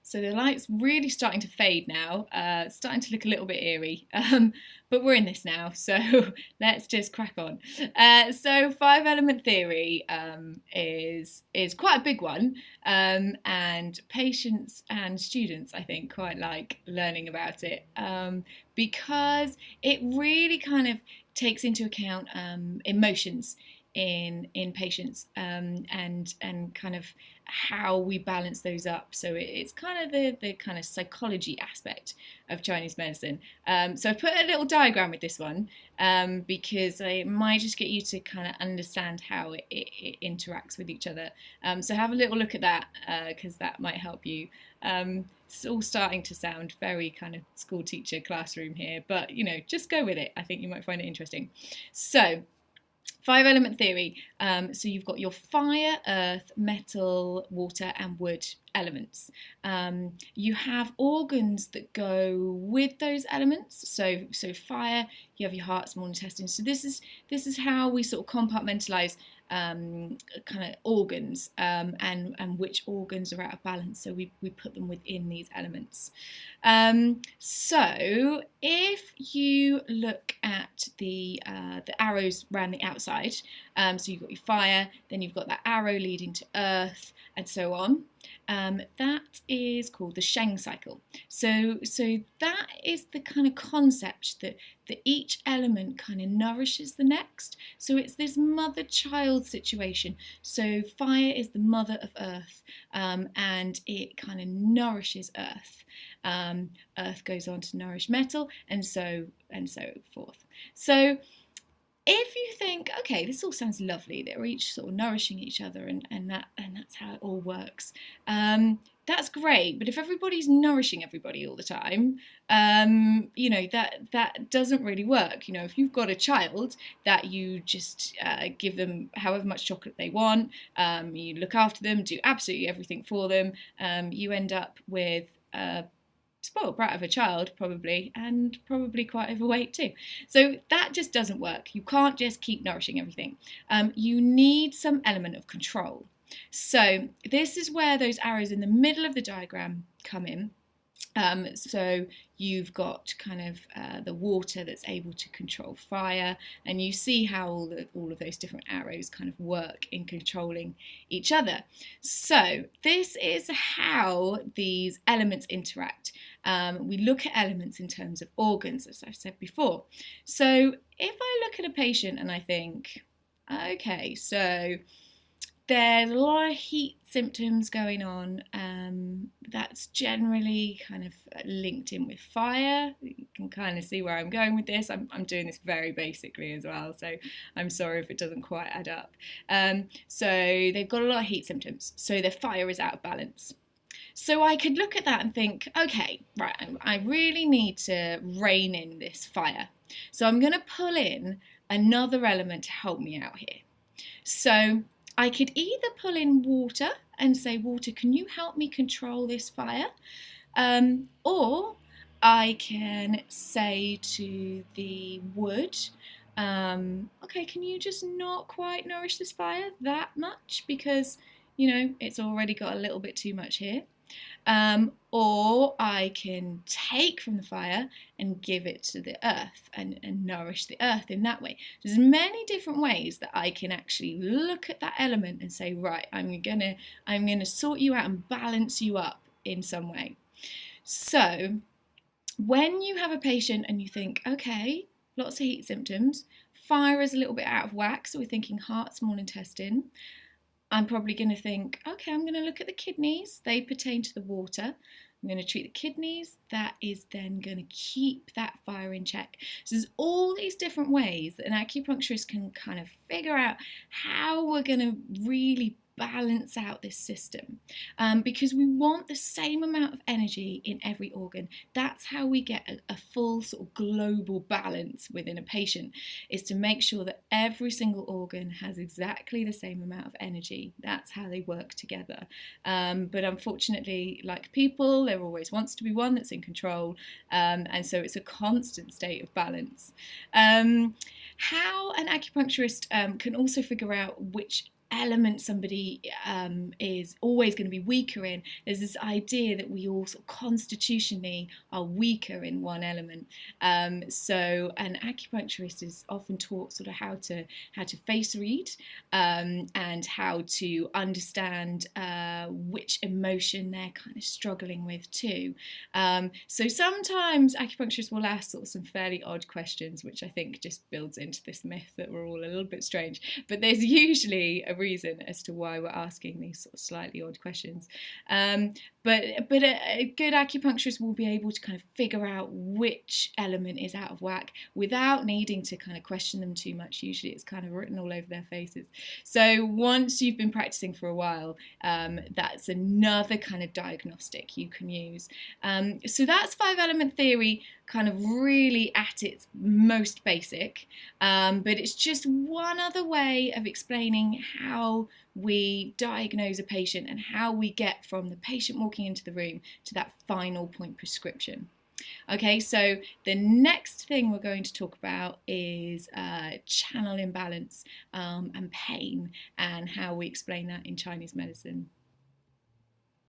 So the light's really starting to fade now, starting to look a little bit eerie, but we're in this now, so let's just crack on. So five element theory is quite a big one, and patients and students, I think, quite like learning about it, because it really kind of takes into account emotions in patients, and kind of how we balance those up. So it's kind of the kind of psychology aspect of Chinese medicine. So I've put a little diagram with this one, because it might just get you to kind of understand how it interacts with each other. So have a little look at that, because that might help you. It's all starting to sound very kind of school teacher classroom here, but just go with it. I think you might find it interesting. So five element theory. So you've got your fire, earth, metal, water, and wood elements. You have organs that go with those elements. So fire, you have your heart, small intestine. So this is how we sort of compartmentalize kind of organs, and which organs are out of balance. So we put them within these elements. So if you look at the arrows around the outside, so you've got your fire, then you've got that arrow leading to earth, and so on. That is called the Sheng cycle. So that is the kind of concept that each element kind of nourishes the next. So it's this mother-child situation. So fire is the mother of earth, and it kind of nourishes earth. Earth goes on to nourish metal, and so forth. So if you think, okay, this all sounds lovely, they're each sort of nourishing each other, and that's how it all works, that's great. But if everybody's nourishing everybody all the time, that doesn't really work. If you've got a child that you just give them however much chocolate they want, you look after them, do absolutely everything for them, you end up with spoiled brat of a child, probably, and probably quite overweight too. So that just doesn't work. You can't just keep nourishing everything. You need some element of control. So this is where those arrows in the middle of the diagram come in. So you've got kind of the water that's able to control fire, and you see how all of those different arrows kind of work in controlling each other. So this is how these elements interact. We look at elements in terms of organs, as I've said before. So if I look at a patient and I think, okay, so there's a lot of heat symptoms going on, that's generally kind of linked in with fire. You can kind of see where I'm going with this. I'm doing this very basically as well, so I'm sorry if it doesn't quite add up. So they've got a lot of heat symptoms, so their fire is out of balance. So I could look at that and think, okay, right, I really need to rein in this fire. So I'm going to pull in another element to help me out here. So I could either pull in water and say, water, can you help me control this fire? Or I can say to the wood, okay, can you just not quite nourish this fire that much? Because, it's already got a little bit too much here. Or I can take from the fire and give it to the earth and nourish the earth in that way. There's many different ways that I can actually look at that element and say, right, I'm gonna sort you out and balance you up in some way. So when you have a patient and you think, okay, lots of heat symptoms, fire is a little bit out of whack, so we're thinking heart, small intestine, I'm probably going to think, okay, I'm going to look at the kidneys. They pertain to the water. I'm going to treat the kidneys. That is then going to keep that fire in check. So there's all these different ways that an acupuncturist can kind of figure out how we're going to really balance out this system, because we want the same amount of energy in every organ. That's how we get a full sort of global balance within a patient, is to make sure that every single organ has exactly the same amount of energy. That's how they work together. But unfortunately, like people, there always wants to be one that's in control, and so it's a constant state of balance. How an acupuncturist can also figure out which element somebody is always going to be weaker in. There's this idea that we all sort of constitutionally are weaker in one element. So an acupuncturist is often taught sort of how to face read, and how to understand which emotion they're kind of struggling with too. So sometimes acupuncturists will ask sort of some fairly odd questions, which I think just builds into this myth that we're all a little bit strange. But there's usually a reason as to why we're asking these sort of slightly odd questions. But a good acupuncturist will be able to kind of figure out which element is out of whack without needing to kind of question them too much. Usually it's kind of written all over their faces. So once you've been practicing for a while, that's another kind of diagnostic you can use. So that's 5-element theory, kind of really at its most basic, but it's just one other way of explaining how we diagnose a patient and how we get from the patient walking into the room to that final point prescription. Okay, so the next thing we're going to talk about is channel imbalance and pain, and how we explain that in Chinese medicine.